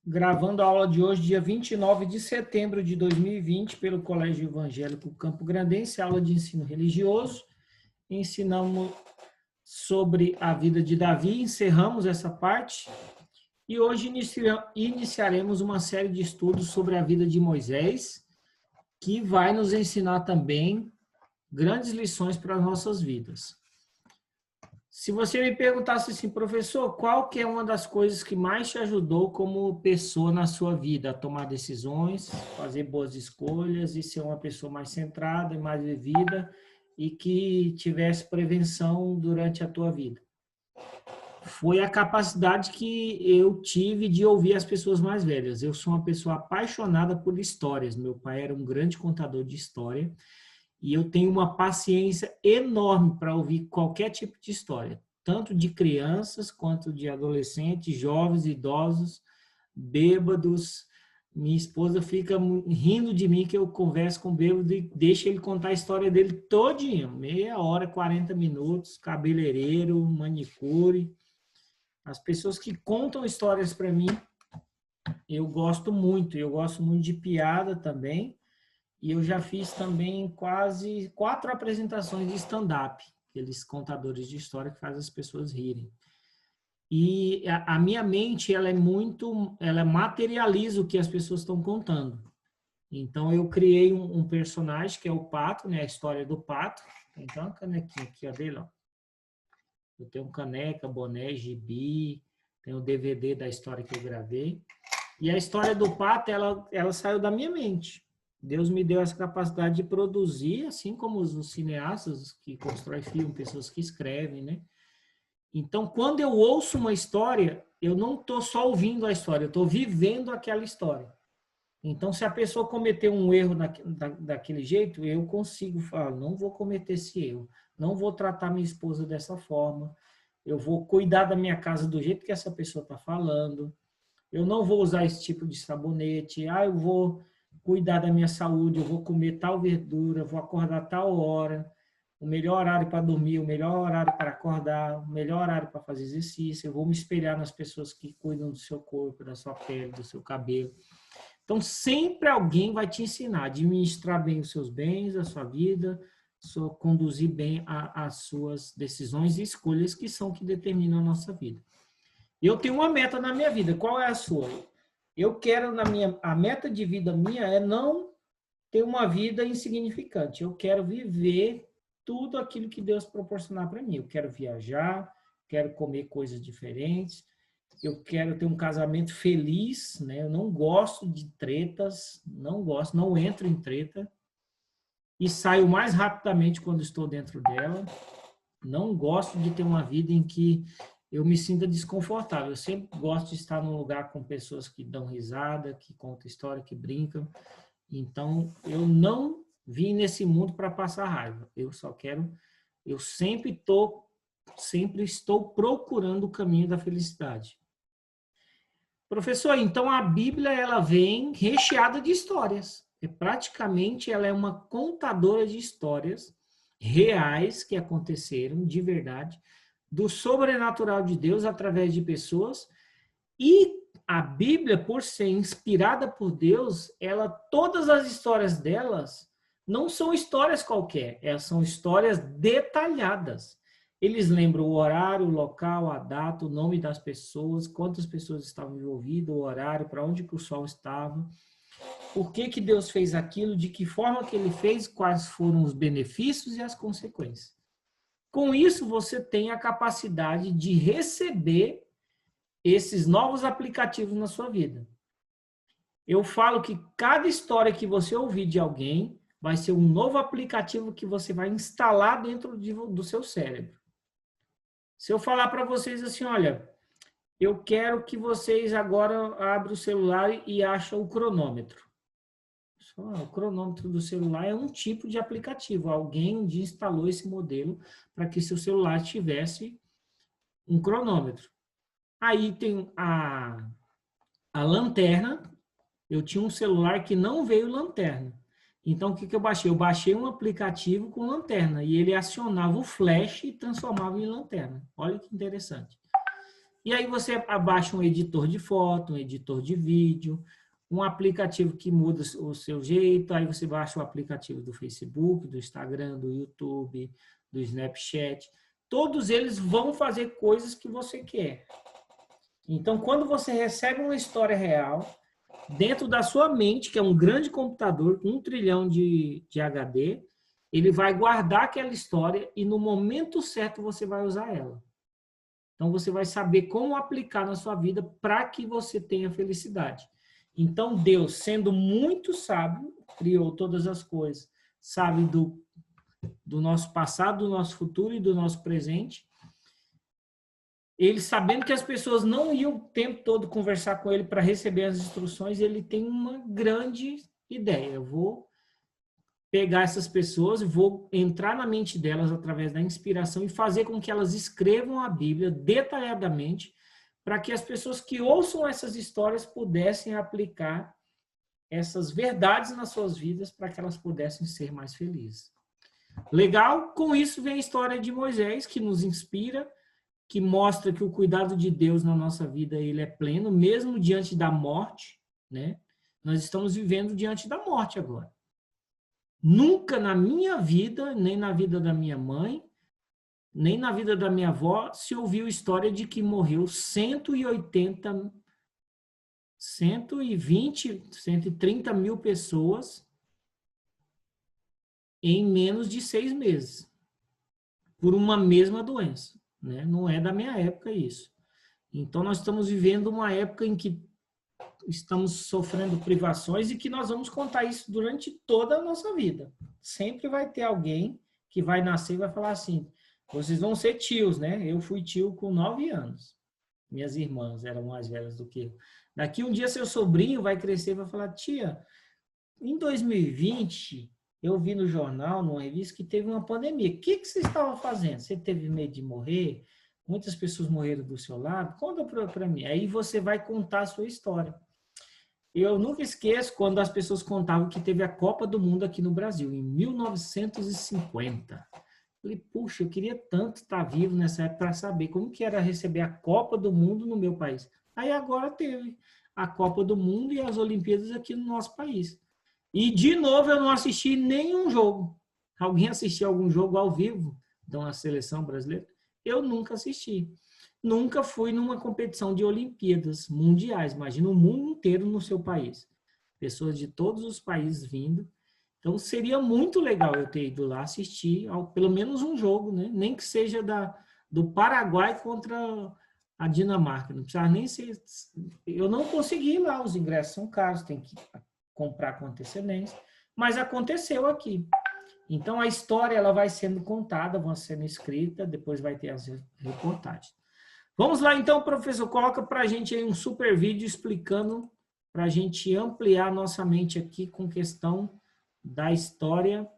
Gravando a aula de hoje, dia 29 de setembro de 2020, pelo Colégio Evangélico Campo Grandense, aula de ensino religioso. Ensinamos sobre a vida de Davi, encerramos essa parte, e hoje iniciaremos uma série de estudos sobre a vida de Moisés, que vai nos ensinar também grandes lições para as nossas vidas. Se você me perguntasse assim, professor, qual que é uma das coisas que mais te ajudou como pessoa na sua vida a tomar decisões, fazer boas escolhas e ser uma pessoa mais centrada e mais vivida e que tivesse prevenção durante a tua vida? Foi a capacidade que eu tive de ouvir as pessoas mais velhas. Eu sou uma pessoa apaixonada por histórias. Meu pai era um grande contador de história. E eu tenho uma paciência enorme para ouvir qualquer tipo de história, tanto de crianças quanto de adolescentes, jovens, idosos, bêbados. Minha esposa fica rindo de mim que eu converso com o bêbado e deixo ele contar a história dele todinho, meia hora, 40 minutos, cabeleireiro, manicure. As pessoas que contam histórias para mim, eu gosto muito de piada também. E eu já fiz também quase 4 apresentações de stand-up, aqueles contadores de história que fazem as pessoas rirem. E a minha mente, ela materializa o que as pessoas estão contando. Então, eu criei um personagem que é o Pato, né? A história do Pato. Tem uma canequinha aqui, ó, dele, ó. Eu tenho caneca, boné, gibi, tem o DVD da história que eu gravei. E a história do Pato, ela saiu da minha mente. Deus me deu essa capacidade de produzir, assim como os cineastas que constroem filme, pessoas que escrevem, né? Então, quando eu ouço uma história, eu não estou só ouvindo a história, eu estou vivendo aquela história. Então, se a pessoa cometeu um erro daquele jeito, eu consigo falar, não vou cometer esse erro, não vou tratar minha esposa dessa forma, eu vou cuidar da minha casa do jeito que essa pessoa está falando, eu não vou usar esse tipo de sabonete, eu vou cuidar da minha saúde, eu vou comer tal verdura, vou acordar tal hora, o melhor horário para dormir, o melhor horário para acordar, o melhor horário para fazer exercício, eu vou me espelhar nas pessoas que cuidam do seu corpo, da sua pele, do seu cabelo. Então, sempre alguém vai te ensinar a administrar bem os seus bens, a sua vida, conduzir bem as suas decisões e escolhas que são que determinam a nossa vida. Eu tenho uma meta na minha vida, qual é a sua? Eu quero, a meta de vida minha é não ter uma vida insignificante. Eu quero viver tudo aquilo que Deus proporcionar para mim. Eu quero viajar, quero comer coisas diferentes, eu quero ter um casamento feliz, né? Eu não gosto de tretas, não entro em treta e saio mais rapidamente quando estou dentro dela. Não gosto de ter uma vida em que eu me sinto desconfortável. Eu sempre gosto de estar num lugar com pessoas que dão risada, que contam história, que brincam. Então, eu não vim nesse mundo para passar raiva. Eu sempre estou procurando o caminho da felicidade. Professor, então a Bíblia ela vem recheada de histórias. Praticamente ela é uma contadora de histórias reais que aconteceram de verdade, do sobrenatural de Deus através de pessoas, e a Bíblia, por ser inspirada por Deus, todas as histórias delas não são histórias qualquer, elas são histórias detalhadas. Eles lembram o horário, o local, a data, o nome das pessoas, quantas pessoas estavam envolvidas, o horário, para onde que o sol estava, por que Deus fez aquilo, de que forma que ele fez, quais foram os benefícios e as consequências. Com isso, você tem a capacidade de receber esses novos aplicativos na sua vida. Eu falo que cada história que você ouvir de alguém vai ser um novo aplicativo que você vai instalar dentro do seu cérebro. Se eu falar para vocês assim, olha, eu quero que vocês agora abram o celular e achem o cronômetro. O cronômetro do celular é um tipo de aplicativo. Alguém um dia instalou esse modelo para que seu celular tivesse um cronômetro. Aí tem a lanterna. Eu tinha um celular que não veio lanterna. Então, o que eu baixei? Eu baixei um aplicativo com lanterna e ele acionava o flash e transformava em lanterna. Olha que interessante. E aí você abaixa um editor de foto, um editor de vídeo, um aplicativo que muda o seu jeito, aí você baixa o aplicativo do Facebook, do Instagram, do YouTube, do Snapchat. Todos eles vão fazer coisas que você quer. Então, quando você recebe uma história real, dentro da sua mente, que é um grande computador com 1 trilhão de HD, ele vai guardar aquela história e no momento certo você vai usar ela. Então, você vai saber como aplicar na sua vida para que você tenha felicidade. Então, Deus, sendo muito sábio, criou todas as coisas, sabe do nosso passado, do nosso futuro e do nosso presente. Ele, sabendo que as pessoas não iam o tempo todo conversar com ele para receber as instruções, ele tem uma grande ideia. Eu vou pegar essas pessoas e vou entrar na mente delas através da inspiração e fazer com que elas escrevam a Bíblia detalhadamente para que as pessoas que ouçam essas histórias pudessem aplicar essas verdades nas suas vidas para que elas pudessem ser mais felizes. Legal? Com isso vem a história de Moisés, que nos inspira, que mostra que o cuidado de Deus na nossa vida ele é pleno, mesmo diante da morte, né? Nós estamos vivendo diante da morte agora. Nunca na minha vida, nem na vida da minha mãe, nem na vida da minha avó, se ouviu história de que morreu 180, 120, 130 mil pessoas em menos de 6 meses, por uma mesma doença, né? Não é da minha época isso. Então, nós estamos vivendo uma época em que estamos sofrendo privações e que nós vamos contar isso durante toda a nossa vida. Sempre vai ter alguém que vai nascer e vai falar assim, vocês vão ser tios, né? Eu fui tio com 9 anos. Minhas irmãs eram mais velhas do que eu. Daqui um dia seu sobrinho vai crescer e vai falar, tia, em 2020, eu vi no jornal, numa revista, que teve uma pandemia. O que você estava fazendo? Você teve medo de morrer? Muitas pessoas morreram do seu lado? Conta para mim. Aí você vai contar a sua história. Eu nunca esqueço quando as pessoas contavam que teve a Copa do Mundo aqui no Brasil, em 1950. Falei, puxa, eu queria tanto estar vivo nessa época para saber como que era receber a Copa do Mundo no meu país. Aí agora teve a Copa do Mundo e as Olimpíadas aqui no nosso país. E, de novo, eu não assisti nenhum jogo. Alguém assistiu algum jogo ao vivo de uma seleção brasileira? Eu nunca assisti. Nunca fui numa competição de Olimpíadas mundiais. Imagina o mundo inteiro no seu país. Pessoas de todos os países vindo. Então, seria muito legal eu ter ido lá assistir pelo menos um jogo, né? Nem que seja do Paraguai contra a Dinamarca. Não precisava nem ser... Eu não consegui ir lá, os ingressos são caros, tem que comprar com antecedência, mas aconteceu aqui. Então, a história ela vai sendo contada, vai sendo escrita, depois vai ter as reportagens. Vamos lá, então, professor, coloca para a gente aí um super vídeo explicando, para a gente ampliar nossa mente aqui com questão da história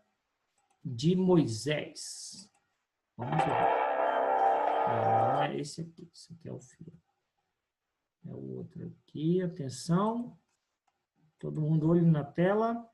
de Moisés. Vamos lá. Não é esse aqui é o filho. É o outro aqui, atenção. Todo mundo olho na tela.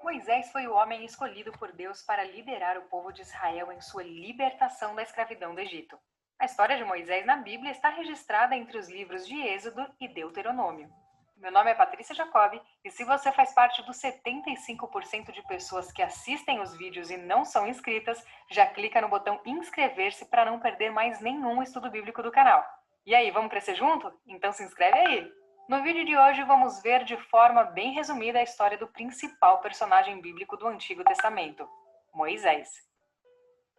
Moisés foi o homem escolhido por Deus para liderar o povo de Israel em sua libertação da escravidão do Egito. A história de Moisés na Bíblia está registrada entre os livros de Êxodo e Deuteronômio. Meu nome é Patrícia Jacobi e se você faz parte dos 75% de pessoas que assistem os vídeos e não são inscritas, já clica no botão inscrever-se para não perder mais nenhum estudo bíblico do canal. E aí, vamos crescer junto? Então se inscreve aí! No vídeo de hoje vamos ver de forma bem resumida a história do principal personagem bíblico do Antigo Testamento, Moisés.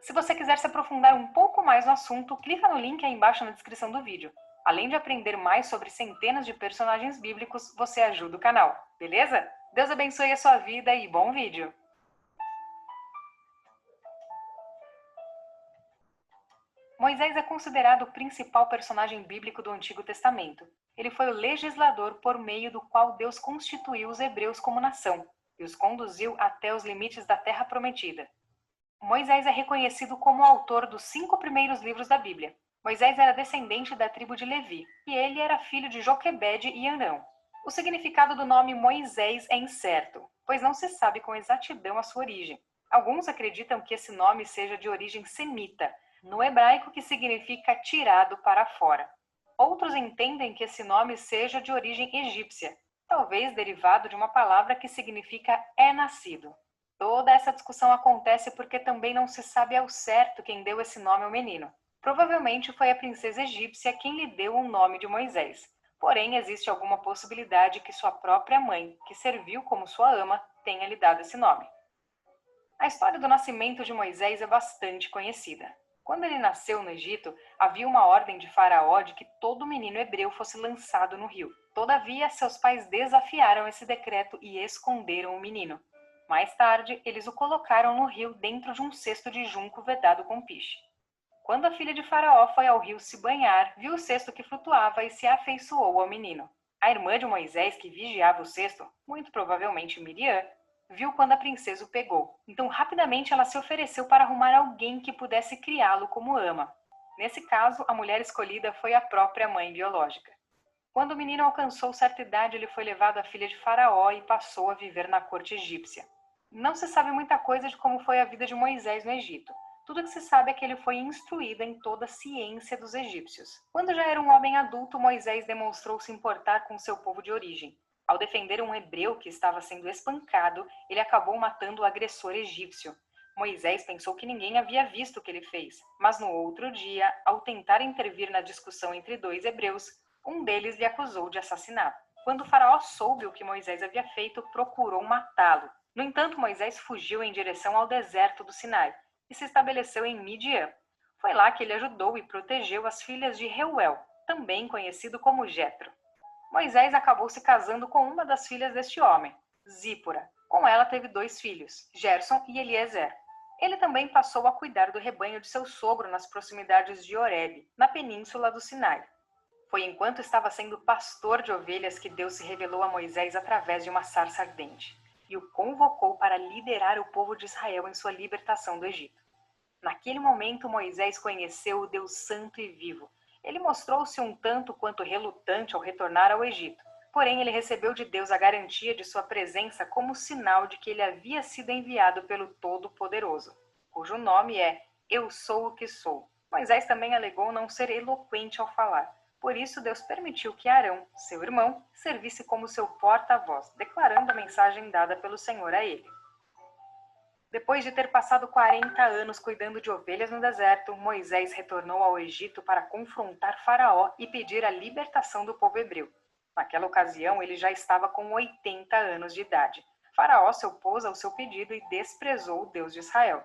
Se você quiser se aprofundar um pouco mais no assunto, clica no link aí embaixo na descrição do vídeo. Além de aprender mais sobre centenas de personagens bíblicos, você ajuda o canal, beleza? Deus abençoe a sua vida e bom vídeo! Moisés é considerado o principal personagem bíblico do Antigo Testamento. Ele foi o legislador por meio do qual Deus constituiu os hebreus como nação e os conduziu até os limites da Terra Prometida. Moisés é reconhecido como o autor dos 5 primeiros livros da Bíblia. Moisés era descendente da tribo de Levi, e ele era filho de Joquebede e Arão. O significado do nome Moisés é incerto, pois não se sabe com exatidão a sua origem. Alguns acreditam que esse nome seja de origem semita, no hebraico que significa tirado para fora. Outros entendem que esse nome seja de origem egípcia, talvez derivado de uma palavra que significa é nascido. Toda essa discussão acontece porque também não se sabe ao certo quem deu esse nome ao menino. Provavelmente foi a princesa egípcia quem lhe deu o nome de Moisés. Porém, existe alguma possibilidade que sua própria mãe, que serviu como sua ama, tenha lhe dado esse nome. A história do nascimento de Moisés é bastante conhecida. Quando ele nasceu no Egito, havia uma ordem de Faraó de que todo menino hebreu fosse lançado no rio. Todavia, seus pais desafiaram esse decreto e esconderam o menino. Mais tarde, eles o colocaram no rio dentro de um cesto de junco vedado com piche. Quando a filha de Faraó foi ao rio se banhar, viu o cesto que flutuava e se afeiçoou ao menino. A irmã de Moisés, que vigiava o cesto, muito provavelmente Miriam, viu quando a princesa o pegou. Então, rapidamente, ela se ofereceu para arrumar alguém que pudesse criá-lo como ama. Nesse caso, a mulher escolhida foi a própria mãe biológica. Quando o menino alcançou certa idade, ele foi levado à filha de Faraó e passou a viver na corte egípcia. Não se sabe muita coisa de como foi a vida de Moisés no Egito. Tudo que se sabe é que ele foi instruído em toda a ciência dos egípcios. Quando já era um homem adulto, Moisés demonstrou se importar com seu povo de origem. Ao defender um hebreu que estava sendo espancado, ele acabou matando o agressor egípcio. Moisés pensou que ninguém havia visto o que ele fez, mas no outro dia, ao tentar intervir na discussão entre dois hebreus, um deles lhe acusou de assassinato. Quando o faraó soube o que Moisés havia feito, procurou matá-lo. No entanto, Moisés fugiu em direção ao deserto do Sinai e se estabeleceu em Midian. Foi lá que ele ajudou e protegeu as filhas de Reuel, também conhecido como Jetro. Moisés acabou se casando com uma das filhas deste homem, Zípora. Com ela teve 2 filhos, Gerson e Eliezer. Ele também passou a cuidar do rebanho de seu sogro nas proximidades de Horebe, na península do Sinai. Foi enquanto estava sendo pastor de ovelhas que Deus se revelou a Moisés através de uma sarça ardente e o convocou para liderar o povo de Israel em sua libertação do Egito. Naquele momento, Moisés conheceu o Deus santo e vivo. Ele mostrou-se um tanto quanto relutante ao retornar ao Egito. Porém, ele recebeu de Deus a garantia de sua presença como sinal de que ele havia sido enviado pelo Todo-Poderoso, cujo nome é Eu Sou o que Sou. Moisés também alegou não ser eloquente ao falar. Por isso, Deus permitiu que Arão, seu irmão, servisse como seu porta-voz, declarando a mensagem dada pelo Senhor a ele. Depois de ter passado 40 anos cuidando de ovelhas no deserto, Moisés retornou ao Egito para confrontar Faraó e pedir a libertação do povo hebreu. Naquela ocasião, ele já estava com 80 anos de idade. Faraó se opôs ao seu pedido e desprezou o Deus de Israel.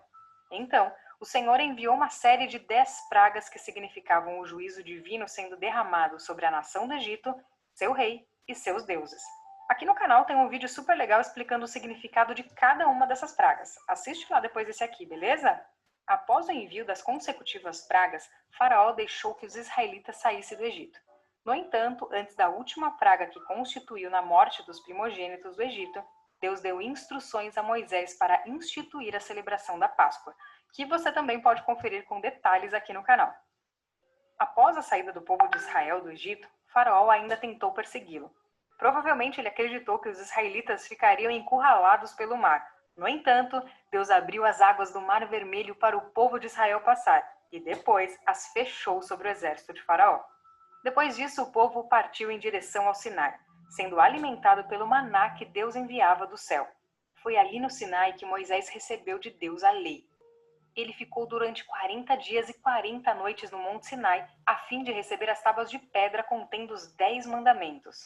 Então, o Senhor enviou uma série de 10 pragas que significavam o juízo divino sendo derramado sobre a nação do Egito, seu rei e seus deuses. Aqui no canal tem um vídeo super legal explicando o significado de cada uma dessas pragas. Assiste lá depois desse aqui, beleza? Após o envio das consecutivas pragas, Faraó deixou que os israelitas saíssem do Egito. No entanto, antes da última praga que constituiu na morte dos primogênitos do Egito, Deus deu instruções a Moisés para instituir a celebração da Páscoa, que você também pode conferir com detalhes aqui no canal. Após a saída do povo de Israel do Egito, Faraó ainda tentou persegui-lo. Provavelmente ele acreditou que os israelitas ficariam encurralados pelo mar. No entanto, Deus abriu as águas do Mar Vermelho para o povo de Israel passar e depois as fechou sobre o exército de Faraó. Depois disso, o povo partiu em direção ao Sinai, sendo alimentado pelo maná que Deus enviava do céu. Foi ali no Sinai que Moisés recebeu de Deus a lei. Ele ficou durante 40 dias e 40 noites no Monte Sinai, a fim de receber as tábuas de pedra contendo os 10 mandamentos.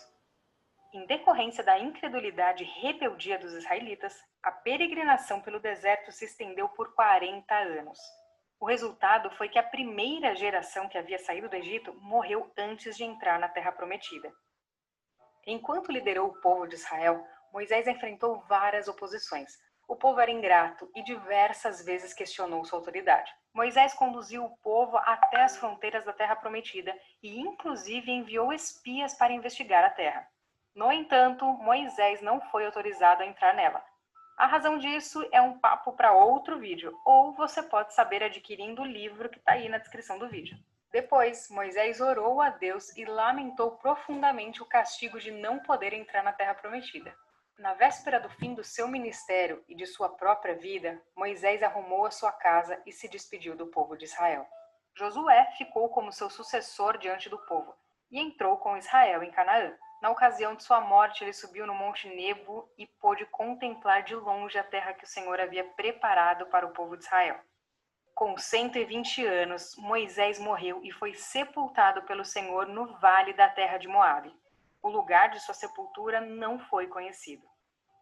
Em decorrência da incredulidade e rebeldia dos israelitas, a peregrinação pelo deserto se estendeu por 40 anos. O resultado foi que a primeira geração que havia saído do Egito morreu antes de entrar na Terra Prometida. Enquanto liderou o povo de Israel, Moisés enfrentou várias oposições. O povo era ingrato e diversas vezes questionou sua autoridade. Moisés conduziu o povo até as fronteiras da Terra Prometida e, inclusive, enviou espias para investigar a terra. No entanto, Moisés não foi autorizado a entrar nela. A razão disso é um papo para outro vídeo, ou você pode saber adquirindo o livro que está aí na descrição do vídeo. Depois, Moisés orou a Deus e lamentou profundamente o castigo de não poder entrar na Terra Prometida. Na véspera do fim do seu ministério e de sua própria vida, Moisés arrumou a sua casa e se despediu do povo de Israel. Josué ficou como seu sucessor diante do povo e entrou com Israel em Canaã. Na ocasião de sua morte, ele subiu no Monte Nebo e pôde contemplar de longe a terra que o Senhor havia preparado para o povo de Israel. Com 120 anos, Moisés morreu e foi sepultado pelo Senhor no vale da terra de Moabe. O lugar de sua sepultura não foi conhecido.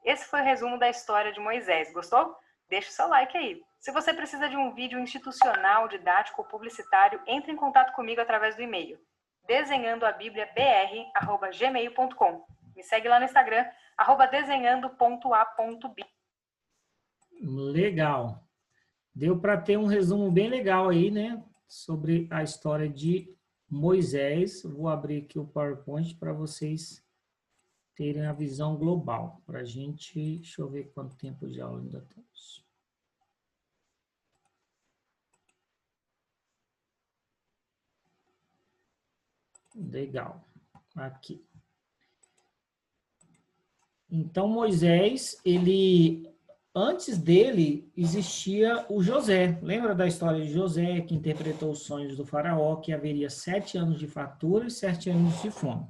Esse foi o resumo da história de Moisés. Gostou? Deixe o seu like aí. Se você precisa de um vídeo institucional, didático ou publicitário, entre em contato comigo através do e-mail desenhandoabibliabr@gmail.com. Me segue lá no Instagram, @desenhando.a.b. Legal. Deu para ter um resumo bem legal aí, né? Sobre a história de Moisés. Vou abrir aqui o PowerPoint para vocês terem a visão global. Para a gente, deixa eu ver quanto tempo de aula ainda temos. Legal. Aqui. Então, Moisés, antes dele, existia o José. Lembra da história de José, que interpretou os sonhos do faraó, que haveria 7 anos de fartura e 7 anos de fome.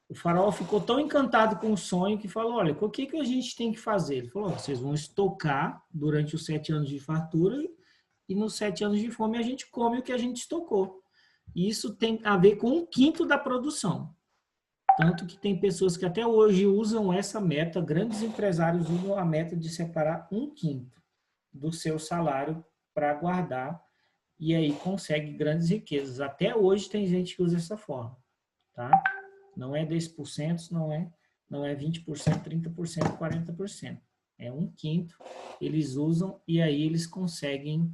O faraó ficou tão encantado com o sonho que falou, olha, o que a gente tem que fazer? Ele falou, vocês vão estocar durante os 7 anos de fartura e nos 7 anos de fome a gente come o que a gente estocou. E isso tem a ver com 1/5 da produção. Tanto que tem pessoas que até hoje usam essa meta, grandes empresários usam a meta de separar 1/5 do seu salário para guardar e aí consegue grandes riquezas. Até hoje tem gente que usa essa forma, tá? Não é 10%, não é 20%, 30%, 40%. É 1/5 eles usam e aí eles conseguem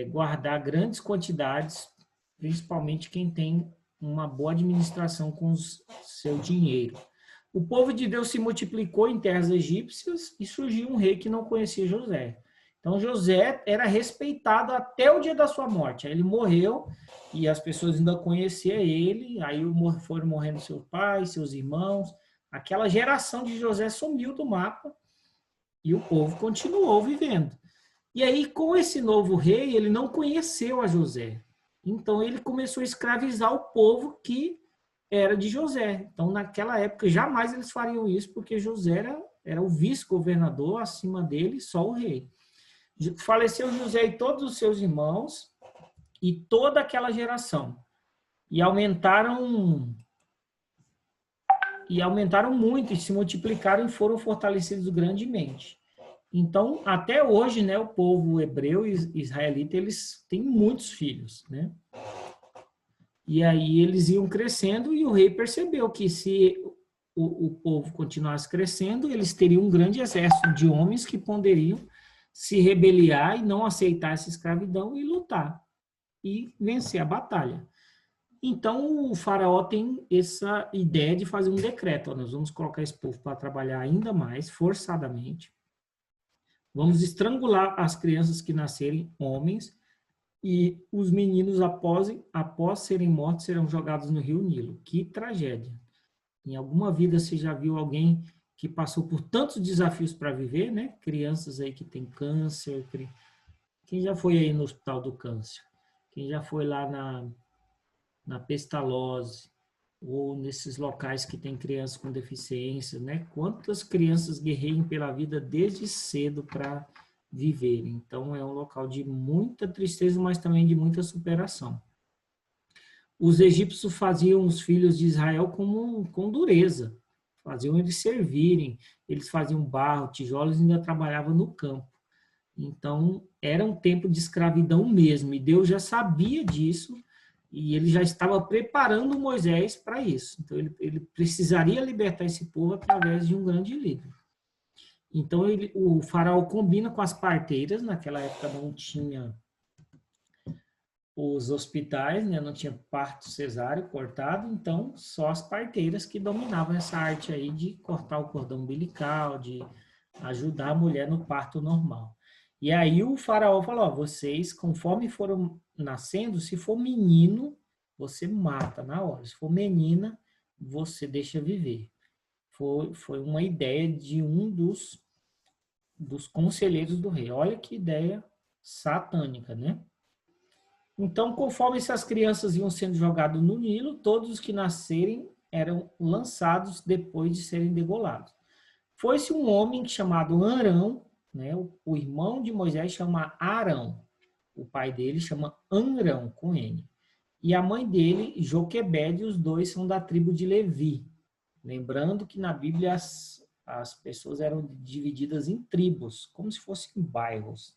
guardar grandes quantidades, principalmente quem tem uma boa administração com o seu dinheiro. O povo de Deus se multiplicou em terras egípcias e surgiu um rei que não conhecia José. Então, José era respeitado até o dia da sua morte. Aí ele morreu e as pessoas ainda conheciam ele, aí foram morrendo seus pais, seus irmãos. Aquela geração de José sumiu do mapa e o povo continuou vivendo. E aí, com esse novo rei, ele não conheceu a José. Então, ele começou a escravizar o povo que era de José. Então, naquela época, jamais eles fariam isso, porque José era o vice-governador, acima dele, só o rei. Faleceu José e todos os seus irmãos e toda aquela geração. E aumentaram muito, e se multiplicaram e foram fortalecidos grandemente. Então, até hoje, né, o povo hebreu e israelita, eles têm muitos filhos, né? E aí eles iam crescendo e o rei percebeu que se o povo continuasse crescendo, eles teriam um grande exército de homens que poderiam se rebeliar e não aceitar essa escravidão e lutar e vencer a batalha. Então, o faraó tem essa ideia de fazer um decreto. Ó, nós vamos colocar esse povo para trabalhar ainda mais, forçadamente. Vamos estrangular as crianças que nascerem homens e os meninos, após serem mortos, serão jogados no rio Nilo. Que tragédia. Em alguma vida você já viu alguém que passou por tantos desafios para viver, né? Crianças aí que têm câncer. Quem já foi aí no Hospital do Câncer? Quem já foi lá na Pestalozzi? Ou nesses locais que tem crianças com deficiência, né? Quantas crianças guerreiam pela vida desde cedo para viver. Então, é um local de muita tristeza, mas também de muita superação. Os egípcios faziam os filhos de Israel com dureza, faziam eles servirem, eles faziam barro, tijolos e ainda trabalhavam no campo. Então, era um tempo de escravidão mesmo, e Deus já sabia disso, e ele já estava preparando Moisés para isso. Então, ele precisaria libertar esse povo através de um grande líder. Então, o faraó combina com as parteiras, naquela época não tinha os hospitais, né? Não tinha parto cesáreo cortado, então só as parteiras que dominavam essa arte aí de cortar o cordão umbilical, de ajudar a mulher no parto normal. E aí o faraó falou, ó, vocês, conforme foram nascendo, se for menino, você mata na hora. Se for menina, você deixa viver. Foi uma ideia de um dos conselheiros do rei. Olha que ideia satânica, né? Então, conforme essas crianças iam sendo jogadas no Nilo, todos os que nascerem eram lançados depois de serem degolados. Foi-se um homem chamado Arão, né? O irmão de Moisés chama Arão. O pai dele chama Amrão, com N. E a mãe dele, Joquebede, os dois são da tribo de Levi. Lembrando que na Bíblia as pessoas eram divididas em tribos, como se fossem bairros,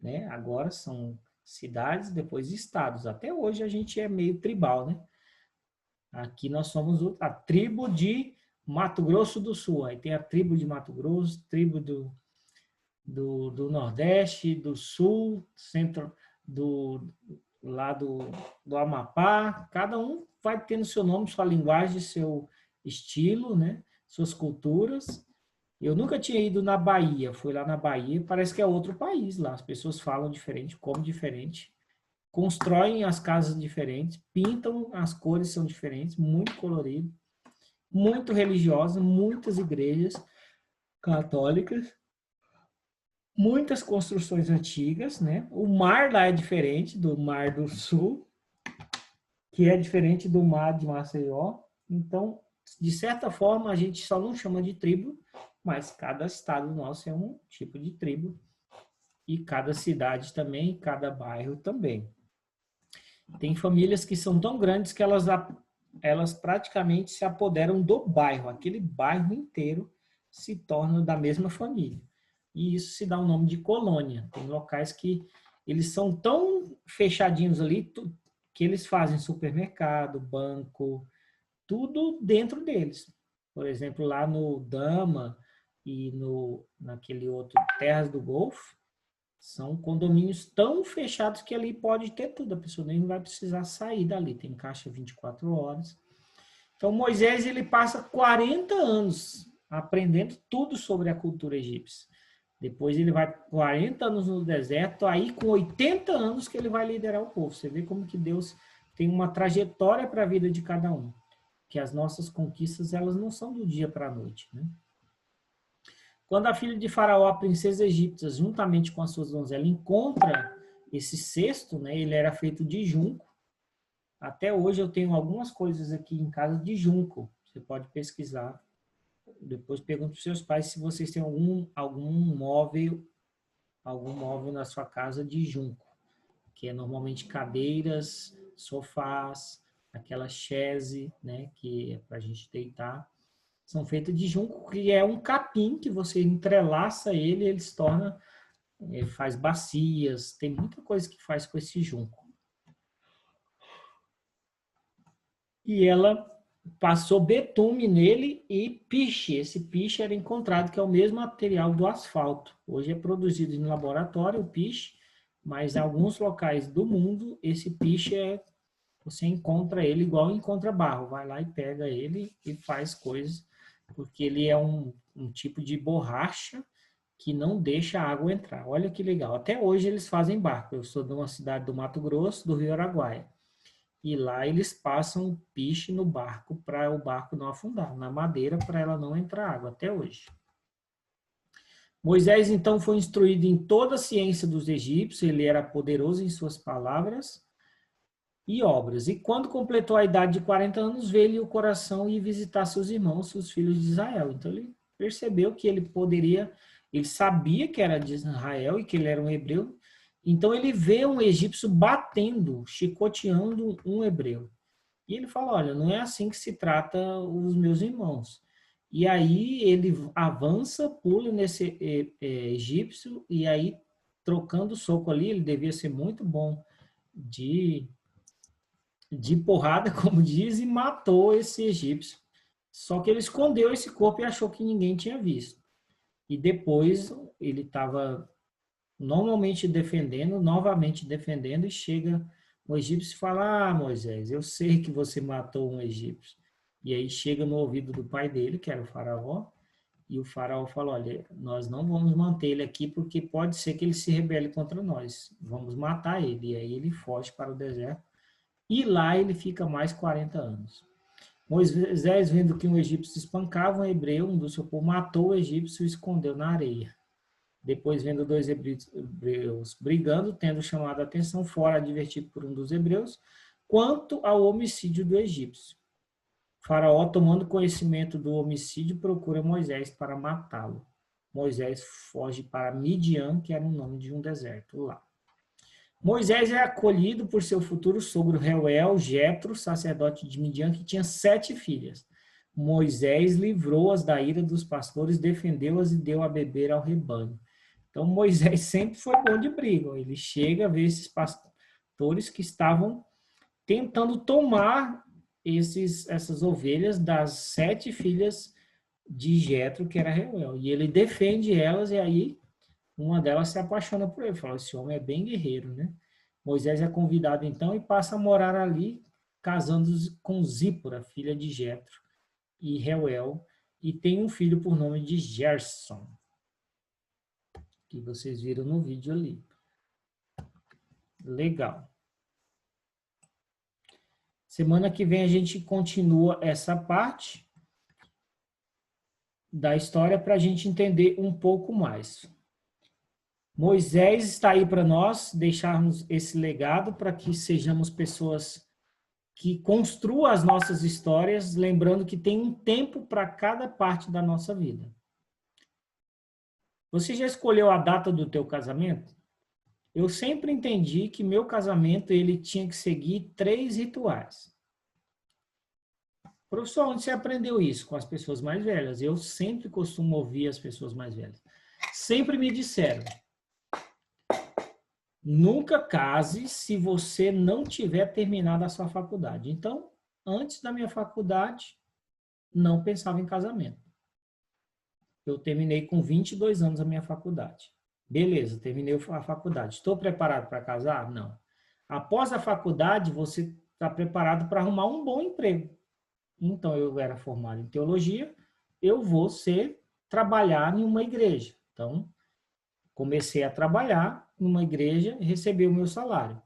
né? Agora são cidades, depois estados. Até hoje a gente é meio tribal, né? Aqui nós somos a tribo de Mato Grosso do Sul. Aí tem a tribo de Mato Grosso, tribo do Nordeste, do Sul, centro lá do Amapá. Cada um vai tendo seu nome, sua linguagem, seu estilo, né? Suas culturas. Eu nunca tinha ido na Bahia, fui lá na Bahia, parece que é outro país lá. As pessoas falam diferente, comem diferente, constroem as casas diferentes, pintam, as cores são diferentes, muito colorido, muito religiosa, muitas igrejas católicas, muitas construções antigas, né? O mar lá é diferente do Mar do Sul, que é diferente do mar de Maceió. Então, de certa forma, a gente só não chama de tribo, mas cada estado nosso é um tipo de tribo. E cada cidade também, cada bairro também. Tem famílias que são tão grandes que elas praticamente se apoderam do bairro. Aquele bairro inteiro se torna da mesma família. E isso se dá o nome de colônia. Tem locais que eles são tão fechadinhos ali que eles fazem supermercado, banco, tudo dentro deles. Por exemplo, lá no Dama e naquele outro Terras do Golfo, são condomínios tão fechados que ali pode ter tudo, a pessoa nem vai precisar sair dali, tem caixa 24 horas. Então Moisés ele passa 40 anos aprendendo tudo sobre a cultura egípcia. Depois ele vai 40 anos no deserto, aí com 80 anos que ele vai liderar o povo. Você vê como que Deus tem uma trajetória para a vida de cada um. Que as nossas conquistas, elas não são do dia para a noite, né? Quando a filha de Faraó, a princesa egípcia, juntamente com as suas donzelas, encontra esse cesto, né? Ele era feito de junco. Até hoje eu tenho algumas coisas aqui em casa de junco. Você pode pesquisar. Depois pergunta para os seus pais se vocês têm algum móvel na sua casa de junco, que é normalmente cadeiras, sofás, aquela chaise, né, que é para a gente deitar, são feitas de junco, que é um capim que você entrelaça ele se torna, faz bacias, tem muita coisa que faz com esse junco. E ela passou betume nele e piche. Esse piche era encontrado, que é o mesmo material do asfalto. Hoje é produzido em laboratório o piche, mas em alguns locais do mundo, esse piche você encontra ele igual encontra barro. Vai lá e pega ele e faz coisas, porque ele é um tipo de borracha que não deixa a água entrar. Olha que legal. Até hoje eles fazem barco. Eu sou de uma cidade do Mato Grosso, do Rio Araguaia. E lá eles passam piche no barco para o barco não afundar, na madeira para ela não entrar água, até hoje. Moisés, então, foi instruído em toda a ciência dos egípcios, ele era poderoso em suas palavras e obras. E quando completou a idade de 40 anos, veio-lhe o coração ir visitar seus irmãos, os filhos de Israel. Então, ele percebeu que ele sabia que era de Israel e que ele era um hebreu. Então, ele vê um egípcio batendo, chicoteando um hebreu. E ele fala, olha, não é assim que se trata os meus irmãos. E aí ele avança, pula nesse egípcio, e aí, trocando soco ali, ele devia ser muito bom de porrada, como diz, e matou esse egípcio. Só que ele escondeu esse corpo e achou que ninguém tinha visto. E depois ele estava novamente defendendo, e chega o egípcio e fala, Moisés, eu sei que você matou um egípcio. E aí chega no ouvido do pai dele, que era o faraó, e o faraó fala, olha, nós não vamos manter ele aqui porque pode ser que ele se rebele contra nós. Vamos matar ele. E aí ele foge para o deserto. E lá ele fica mais 40 anos. Moisés, vendo que um egípcio espancava um hebreu, um do seu povo, matou o egípcio e o escondeu na areia. Depois, vendo dois hebreus brigando, tendo chamado a atenção, fora advertido por um dos hebreus, quanto ao homicídio do egípcio. Faraó, tomando conhecimento do homicídio, procura Moisés para matá-lo. Moisés foge para Midian, que era o nome de um deserto lá. Moisés é acolhido por seu futuro sogro Reuel, Jetro, sacerdote de Midian, que tinha 7 filhas. Moisés livrou-as da ira dos pastores, defendeu-as e deu a beber ao rebanho. Então, Moisés sempre foi bom de briga. Ele chega a ver esses pastores que estavam tentando tomar essas ovelhas das 7 filhas de Jetro, que era Reuel. E ele defende elas, e aí uma delas se apaixona por ele. Fala, esse homem é bem guerreiro, né? Moisés é convidado, então, e passa a morar ali, casando-se com Zípora, filha de Jetro, e Reuel, e tem um filho por nome de Gerson, que vocês viram no vídeo ali. Legal. Semana que vem a gente continua essa parte da história para a gente entender um pouco mais. Moisés está aí para nós deixarmos esse legado para que sejamos pessoas que construam as nossas histórias, lembrando que tem um tempo para cada parte da nossa vida. Você já escolheu a data do teu casamento? Eu sempre entendi que meu casamento ele tinha que seguir 3 rituais. Professor, onde você aprendeu isso? Com as pessoas mais velhas. Eu sempre costumo ouvir as pessoas mais velhas. Sempre me disseram, nunca case se você não tiver terminado a sua faculdade. Então, antes da minha faculdade, não pensava em casamento. Eu terminei com 22 anos a minha faculdade. Beleza, terminei a faculdade. Estou preparado para casar? Não. Após a faculdade, você está preparado para arrumar um bom emprego. Então, eu era formado em teologia, eu vou trabalhar em uma igreja. Então, comecei a trabalhar numa igreja e recebi o meu salário.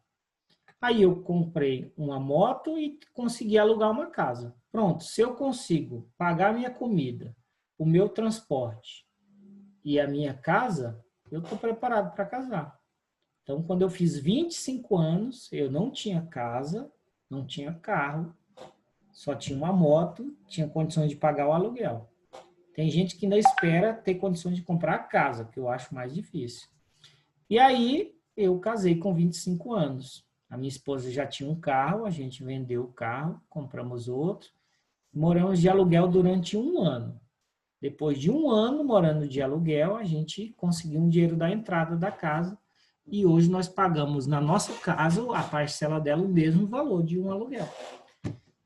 Aí eu comprei uma moto e consegui alugar uma casa. Pronto, se eu consigo pagar minha comida, o meu transporte e a minha casa, eu estou preparado para casar. Então, quando eu fiz 25 anos, eu não tinha casa, não tinha carro, só tinha uma moto, tinha condições de pagar o aluguel. Tem gente que ainda espera ter condições de comprar a casa, que eu acho mais difícil. E aí, eu casei com 25 anos. A minha esposa já tinha um carro, a gente vendeu o carro, compramos outro. Moramos de aluguel durante 1 ano. Depois de 1 ano morando de aluguel, a gente conseguiu um dinheiro da entrada da casa. E hoje nós pagamos na nossa casa, a parcela dela, o mesmo valor de um aluguel.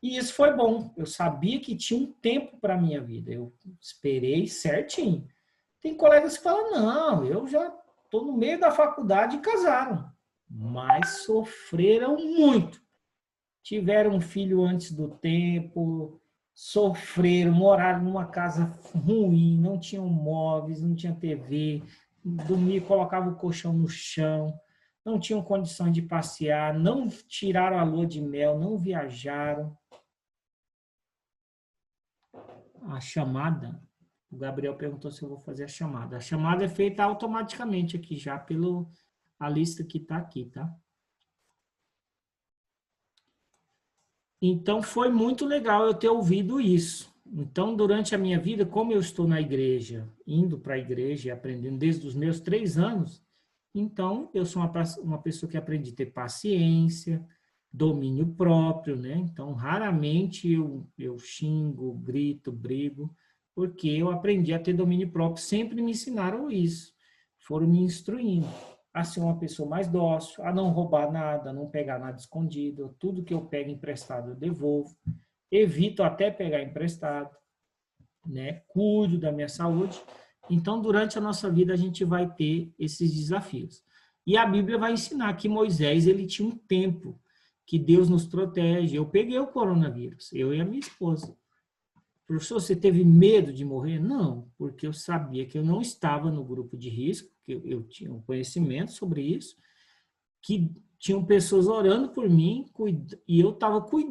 E isso foi bom. Eu sabia que tinha um tempo para a minha vida. Eu esperei certinho. Tem colegas que falam, não, eu já estou no meio da faculdade e casaram. Mas sofreram muito. Tiveram um filho antes do tempo, sofreram, moraram numa casa ruim, não tinham móveis, não tinha TV, dormia, colocava o colchão no chão, não tinham condições de passear, não tiraram a lua de mel, não viajaram. A chamada, o Gabriel perguntou se eu vou fazer a chamada. A chamada é feita automaticamente aqui, já pela lista que está aqui, tá? Então, foi muito legal eu ter ouvido isso. Então, durante a minha vida, como eu estou na igreja, indo para a igreja e aprendendo desde os meus 3 anos, então, eu sou uma pessoa que aprendi a ter paciência, domínio próprio, né? Então, raramente eu xingo, grito, brigo, porque eu aprendi a ter domínio próprio. Sempre me ensinaram isso, foram me instruindo a ser uma pessoa mais dócil, a não roubar nada, a não pegar nada escondido, tudo que eu pego emprestado eu devolvo, evito até pegar emprestado, né? Cuido da minha saúde. Então, durante a nossa vida, a gente vai ter esses desafios. E a Bíblia vai ensinar que Moisés, ele tinha um tempo que Deus nos protege. Eu peguei o coronavírus, eu e a minha esposa. Professor, você teve medo de morrer? Não, porque eu sabia que eu não estava no grupo de risco, que eu tinha um conhecimento sobre isso, que tinham pessoas orando por mim e eu estava cuidando